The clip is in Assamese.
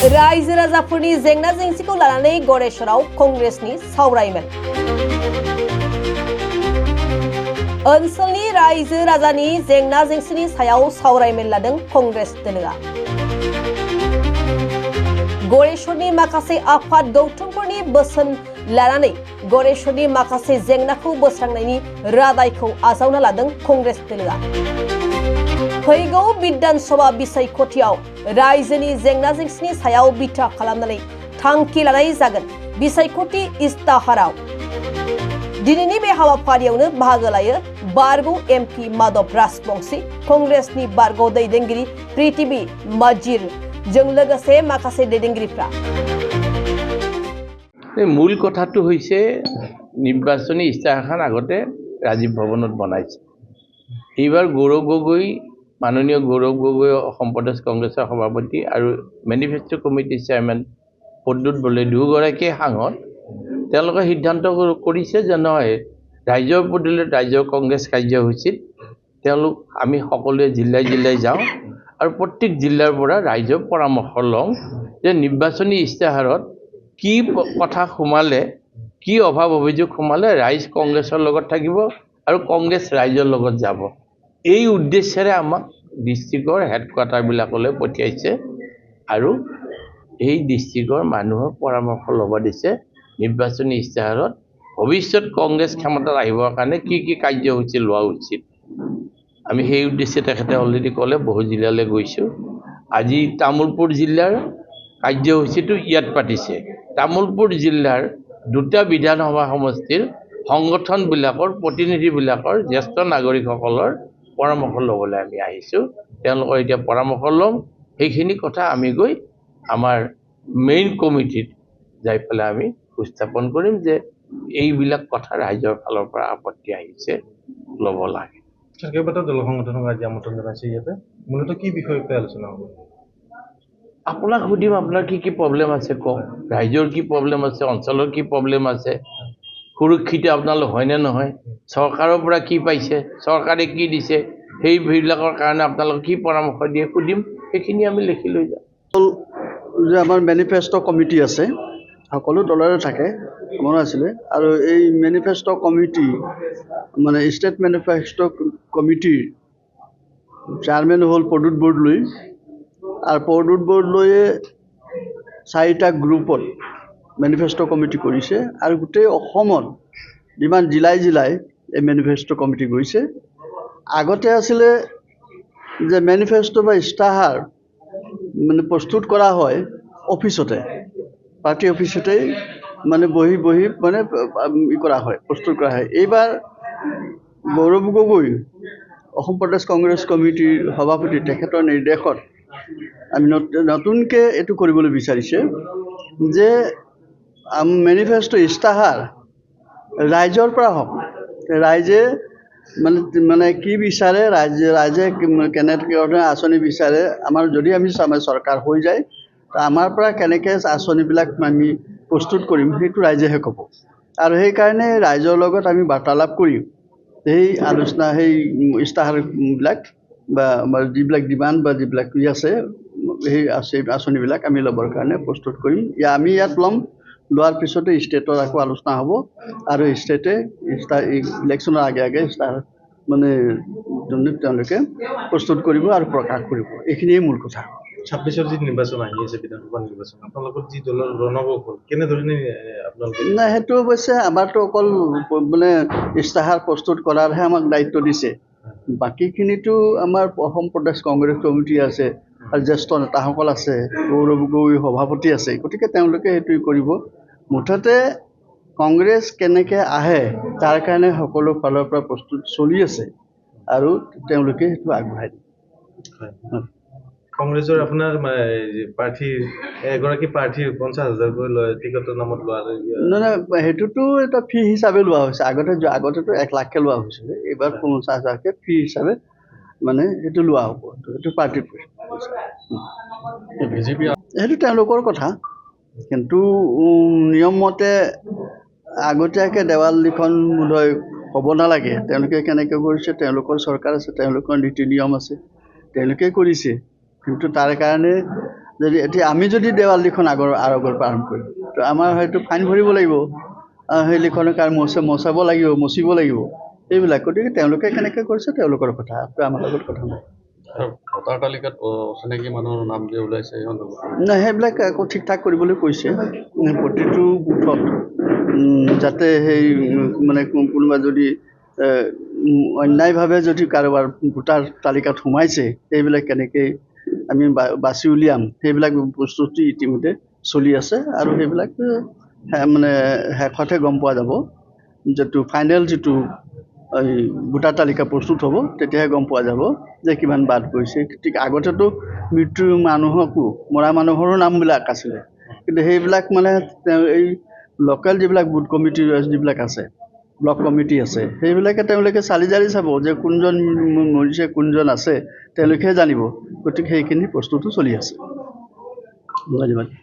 रायजो राजाफोरनि जेंना जेंसिखौ लानानै गरेश्वराव कंग्रेसनि सावरायमेल। ओनसोलनि रायजो राजानि जेंना जेंसिनि सायाव सावरायमेल लादों कंग्रेस दोलोआ। गरेश्वरनि माखासे आफाद गौथुमफोरनि बोसोन लानानै गरेश्वरनि माखासे जेंनाखौ बोस्रांनायनि रादायखौ आजावना लादों कंग्रेस दोलोआ। फैगौ बिधानसभा बिसायख'थियाव रायजोनि जेंना जेंसिनि सायाव बिथा खालामनानै थांखि लानाय जागोन बिसायख'थि इस्ताहाराव। दिनैनि बे हाबाफारियावनो बाहागो लायो बारगौ एमपि माधव राजबंशी, कंग्रेसनि बारगौ दैदेनगिरि प्रिथिबि मजिर जों लोगोसे माखासे दैदेनगिरिफ्रा। মূল কথাটো হৈছে নিৰ্বাচনী ইস্তাহাৰখন আগতে ৰাজীৱ ভৱনত বনাইছে। এইবাৰ গৌৰৱ গগৈ, মাননীয় গৌৰৱ গগৈ অসম প্ৰদেশ কংগ্ৰেছৰ সভাপতি আৰু মেনিফেষ্টো কমিটিৰ চেয়াৰমেন প্ৰদ্যুৎ বৰদলৈ দুয়োগৰাকীয়ে সাংসদ তেওঁলোকে সিদ্ধান্ত কৰিছে যে নহয় ৰাজ্যৰ পদূলিত ৰাজ্যৰ কংগ্ৰেছ কাৰ্যসূচীত আমি সকলোৱে জিলাই জিলাই যাওঁ আৰু প্ৰত্যেক জিলাৰ পৰা ৰাইজৰ পৰামৰ্শ লওঁ যে নিৰ্বাচনী ইস্তাহাৰত কি কথা সোমালে, কি অভাৱ অভিযোগ সোমালে ৰাইজ কংগ্ৰেছৰ লগত থাকিব আৰু কংগ্ৰেছ ৰাইজৰ লগত যাব। এই উদ্দেশ্যেৰে আমাক ডিষ্ট্ৰিক্টৰ হেডকোৱাৰ্টাৰবিলাকলৈ পঠিয়াইছে আৰু এই ডিষ্ট্ৰিক্টৰ মানুহৰ পৰামৰ্শ ল'ব দিছে নিৰ্বাচনী ইস্তাহাৰত ভৱিষ্যত কংগ্ৰেছ ক্ষমতাত আহিবৰ কাৰণে কি কি কাৰ্যসূচী লোৱা উচিত। আমি সেই উদ্দেশ্যে তেখেতে অলৰেডি ক'লে বহু জিলালৈ গৈছোঁ। আজি তামোলপুৰ জিলাৰ কাৰ্যসূচীটো ইয়াত পাতিছে। তামোলপুৰ জিলাৰ দুটা বিধানসভা সমষ্টিৰ সংগঠনবিলাকৰ প্ৰতিনিধিবিলাকৰ জ্যেষ্ঠ নাগৰিকসকলৰ পৰামৰ্শ ল'বলৈ আমি আহিছোঁ। তেওঁলোকৰ এতিয়া পৰামৰ্শ ল'ম। সেইখিনি কথা আমি গৈ আমাৰ মেইন কমিটিত যাই পেলাই আমি উপস্থাপন কৰিম যে এইবিলাক কথা ৰাইজৰ ফালৰ পৰা আপত্তি আহিছে, ল'ব লাগে। কেইবাটাও দল সংগঠনক আজি আমন্ত্ৰণ জনাইছে। ইয়াতে মূলতঃ কি বিষয়তে আলোচনা হ'ব? আপোনাক সুধিম, আপোনাৰ কি কি প্ৰব্লেম আছে কওক। ৰাইজৰ কি প্ৰব্লেম আছে, অঞ্চলৰ কি প্ৰব্লেম আছে, সুৰক্ষিত আপোনালোক হয়নে নহয়, চৰকাৰৰ পৰা কি পাইছে, চৰকাৰে কি দিছে, সেইবিলাকৰ কাৰণে আপোনালোক কি পৰামৰ্শ দিয়ে সুধিম। সেইখিনি আমি লিখি লৈ যাম। যে আমাৰ মেনিফেষ্টো কমিটি আছে, সকলো দলৰে থাকে, মনত আছিলে। আৰু এই মেনিফেষ্টো কমিটি মানে ষ্টেট মেনিফেষ্টো কমিটিৰ চেয়াৰমেন হ'ল প্ৰদ্যুৎ বৰদলৈ। আৰু প্ৰদ্যুৎ বৰদলৈয়ে 4টা গ্ৰুপত মেনিফেষ্টো কমিটি কৰিছে আৰু গোটেই অসমত যিমান জিলাই জিলাই এই মেনিফেষ্টো কমিটি গৈছে। আগতে আছিলে যে মেনিফেষ্টো বা ইস্তাহাৰ মানে প্ৰস্তুত কৰা হয় অফিচতে, পাৰ্টি অফিচতেই মানে বহি মানে কৰা হয়, প্ৰস্তুত কৰা হয়। এইবাৰ গৌৰৱ গগৈ অসম প্ৰদেশ কংগ্ৰেছ কমিটিৰ সভাপতি, তেখেতৰ নিৰ্দেশত আমি নতুনকৈ এইটো কৰিবলৈ বিচাৰিছে যে মেনিফেষ্টো ইস্তাহাৰ ৰাইজৰ পৰা হওক। ৰাইজে মানে কি বিচাৰে, ৰাইজে কেনেধৰণে আঁচনি বিচাৰে, আমাৰ যদি আমি চৰকাৰ হৈ যায় আমাৰ পৰা কেনেকৈ আঁচনিবিলাক আমি প্ৰস্তুত কৰিম সেইটো ৰাইজেহে ক'ব। আৰু সেইকাৰণে ৰাইজৰ লগত আমি বাৰ্তালাপ কৰিম সেই আলোচনা, সেই ইস্তাহাৰবিলাক বা যিবিলাক ডিমাণ্ড বা যিবিলাক আছে সেই আঁচনিবিলাক আমি ল'বৰ কাৰণে প্ৰস্তুত কৰিম। আমি ইয়াত ল'ম, লোৱাৰ পিছতে ষ্টেটত আকৌ আলোচনা হ'ব আৰু ষ্টেটে ইলেকশ্যনৰ আগে আগে মানে তেওঁলোকে প্ৰস্তুত কৰিব আৰু প্ৰকাশ কৰিব। এইখিনিয়ে মূল কথা। 26ৰ যি নিৰ্বাচন আহি আছে, বিধানসভা নিৰ্বাচন, আপোনালোকৰ যি দলৰ ৰণকৌশল কেনেধৰণে আপোনালোকে? নাই, সেইটো অৱশ্যে আমাৰতো অকল মানে ইস্তাহাৰ প্ৰস্তুত কৰাৰহে আমাক দায়িত্ব দিছে। বাকীখিনিতো আমাৰ অসম প্ৰদেশ কংগ্ৰেছ কমিটি আছে আৰু জ্যেষ্ঠ নেতাসকল আছে, গৌৰৱ গগৈ সভাপতি আছে, গতিকে তেওঁলোকে সেইটো কৰিব। মুঠতে কংগ্ৰেছ কেনেকৈ আহে তাৰ কাৰণে সকলো ফালৰ পৰা প্ৰস্তুত চলি আছে আৰু তেওঁলোকে সেইটো আগবঢ়াই দিব। কংগ্ৰেছৰ আপোনাৰ প্ৰাৰ্থী এগৰাকী প্ৰাৰ্থীৰ 50,000কৈ লয় টিকটৰ নামত লোৱা? নাই, সেইটোতো এটা ফি হিচাপে লোৱা হৈছে। আগতেতো 1 লাখকৈ লোৱা হৈছিলে, এইবাৰ 50,000কৈ ফি হিচাপে মানে সেইটো লোৱা হ'ব। সেইটো পাৰ্টিৰ বিজেপি, সেইটো তেওঁলোকৰ কথা। কিন্তু নিয়মমতে আগতীয়াকৈ দেৱাল লিখন বোধহয় হ'ব নালাগে। তেওঁলোকে কেনেকৈ কৰিছে, তেওঁলোকৰ চৰকাৰ আছে, তেওঁলোকৰ নীতি নিয়ম আছে, তেওঁলোকে কৰিছে। কিন্তু তাৰ কাৰণে যদি এতিয়া আমি যদি দেৱালীখন আগৰ পৰা আৰম্ভ কৰিম তো আমাৰ হয়তো ফাইন ভৰিব লাগিব, সেই লিখনৰ কাৰণ মচাব লাগিব, মচিব লাগিব, এইবিলাক। গতিকে তেওঁলোকে কেনেকৈ কৰিছে তেওঁলোকৰ কথা, আমাৰ লগত কথা নাই। ভোটাৰ তালিকাত অচিনাকি মানুহৰ নাম যে ওলাইছে নাই, সেইবিলাক আকৌ ঠিক ঠাক কৰিবলৈ কৈছে। প্ৰতিটো বুথত যাতে সেই মানে কোনোবা যদি অন্যায়ভাৱে যদি কাৰোবাৰ ভোটাৰ তালিকাত সোমাইছে সেইবিলাক কেনেকৈ আমি বাছি উলিয়াম, সেইবিলাক প্ৰস্তুতি ইতিমধ্যে চলি আছে। আৰু সেইবিলাক মানে শেষতহে গম পোৱা যাব, যিটো ফাইনেল যিটো এই ভোটাৰ তালিকা প্ৰস্তুত হ'ব তেতিয়াহে গম পোৱা যাব যে কিমান বাদ গৈছে। ঠিক আগতেতো মৃত্যু মানুহকো মৰা মানুহৰো নামবিলাক আছিলে, কিন্তু সেইবিলাক মানে এই লোকেল যিবিলাক বুথ কমিটি যিবিলাক আছে, ব্লক কমিটি আছে, সেইবিলাকে তেওঁলোকে চালি জাৰি চাব যে কোনজন মৰিছে কোনজন আছে তেওঁলোকেহে জানিব। গতিকে সেইখিনি প্ৰস্তুতো চলি আছে। ধন্যবাদ।